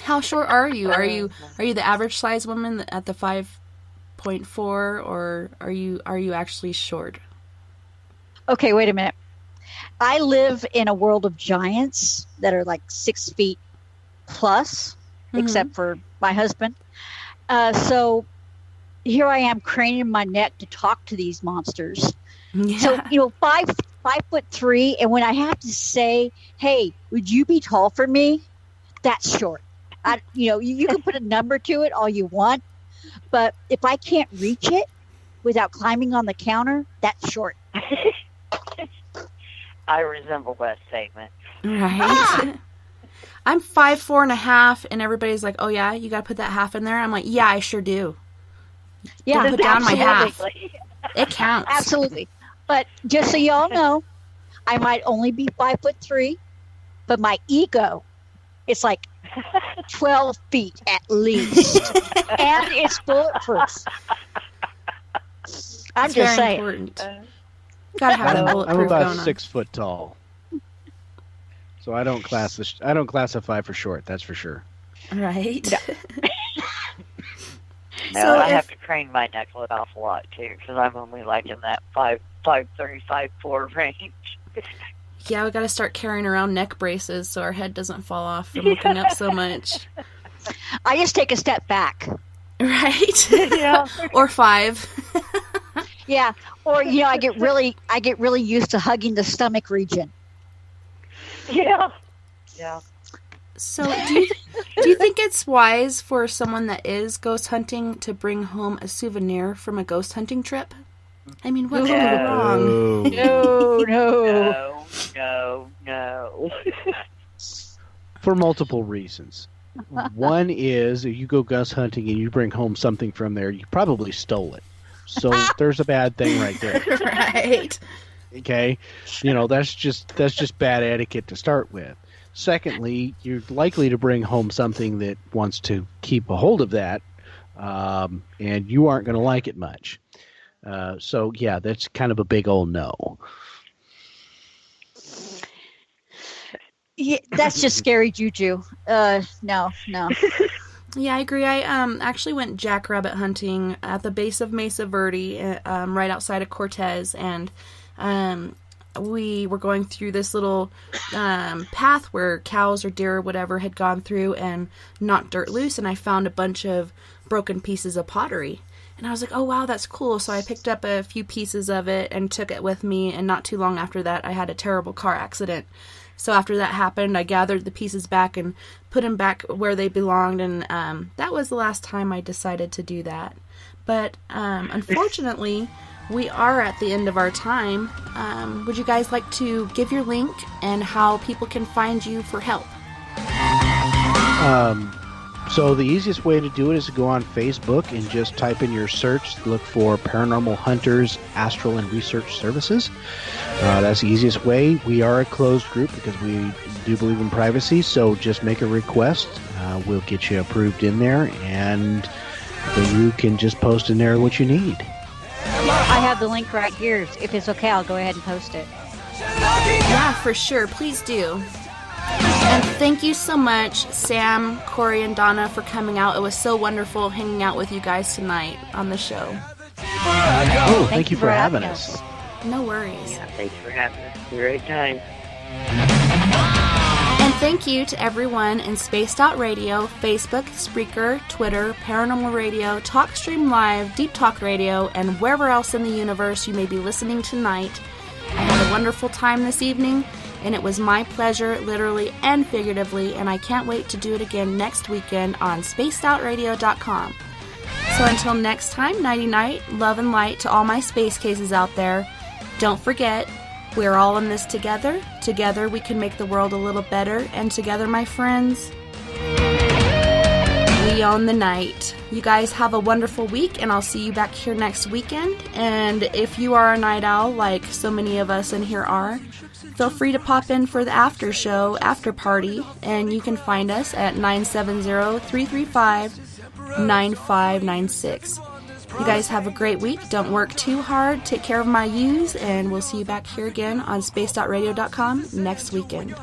How short are you? Are you the average size woman at the 5.4, or are you actually short? Okay, wait a minute. I live in a world of giants that are like 6 feet plus, except for my husband. So here I am craning my neck to talk to these monsters. Yeah. So, 5'3", and when I have to say, hey, would you be tall for me? That's short. You can put a number to it all you want, but if I can't reach it without climbing on the counter, that's short. I resemble that statement. Right. I'm 5'4.5", and everybody's like, "Oh yeah, you got to put that half in there." I'm like, "Yeah, I sure do." Yeah, don't put down my half. It counts. Absolutely. But just so y'all know, I might only be 5'3", but my ego, it's like 12 feet at least, and it's bulletproof. I'm just saying. Important. Gotta have a bulletproof. I'm about 6 foot tall, so I don't classify for short. That's for sure. Right. No, I have to crane my neck an awful lot too, because I'm only like in that 5'3", 5'4" range. Yeah, we got to start carrying around neck braces so our head doesn't fall off from looking up so much. I just take a step back. Right? Yeah. Or 5. Yeah. Or I get really used to hugging the stomach region. Yeah. Yeah. So, do you think it's wise for someone that is ghost hunting to bring home a souvenir from a ghost hunting trip? I mean, what could go wrong? No. For multiple reasons. One is, if you go ghost hunting and you bring home something from there, you probably stole it. So there's a bad thing right there. Right. Okay? That's just bad etiquette to start with. Secondly, you're likely to bring home something that wants to keep a hold of that, and you aren't going to like it much. So, yeah, that's kind of a big old no. Yeah, that's just scary juju. No. Yeah, I agree. I actually went jackrabbit hunting at the base of Mesa Verde, right outside of Cortez, and we were going through this little path where cows or deer or whatever had gone through and knocked dirt loose, and I found a bunch of broken pieces of pottery. And I was like, oh, wow, that's cool. So I picked up a few pieces of it and took it with me, and not too long after that, I had a terrible car accident. So after that happened, I gathered the pieces back and put them back where they belonged, and that was the last time I decided to do that. But unfortunately, we are at the end of our time. Would you guys like to give your link and how people can find you for help? So the easiest way to do it is to go on Facebook and just type in your search, look for Paranormal Hunters, Astral, and Research Services. That's the easiest way. We are a closed group because we do believe in privacy, so just make a request. We'll get you approved in there, and then you can just post in there what you need. I have the link right here. If it's okay, I'll go ahead and post it. Yeah, for sure. Please do. And thank you so much, Sam, Corey, and Donna, for coming out. It was so wonderful hanging out with you guys tonight on the show. Oh, thank you for having us. No worries. Yeah, thanks for having us. It's a great time. And thank you to everyone in Spaced Out Radio, Facebook, Spreaker, Twitter, Paranormal Radio, TalkStream Live, Deep Talk Radio, and wherever else in the universe you may be listening tonight. I had a wonderful time this evening, and it was my pleasure, literally and figuratively, and I can't wait to do it again next weekend on spacedoutradio.com. So until next time, nighty-night, love and light to all my space cases out there. Don't forget, we're all in this together. Together we can make the world a little better, and together, my friends, we own the night. You guys have a wonderful week, and I'll see you back here next weekend. And if you are a night owl, like so many of us in here are, feel free to pop in for the after show, after party, and you can find us at 970-335-9596. You guys have a great week. Don't work too hard. Take care of my yous, and we'll see you back here again on spacedoutradio.com next weekend.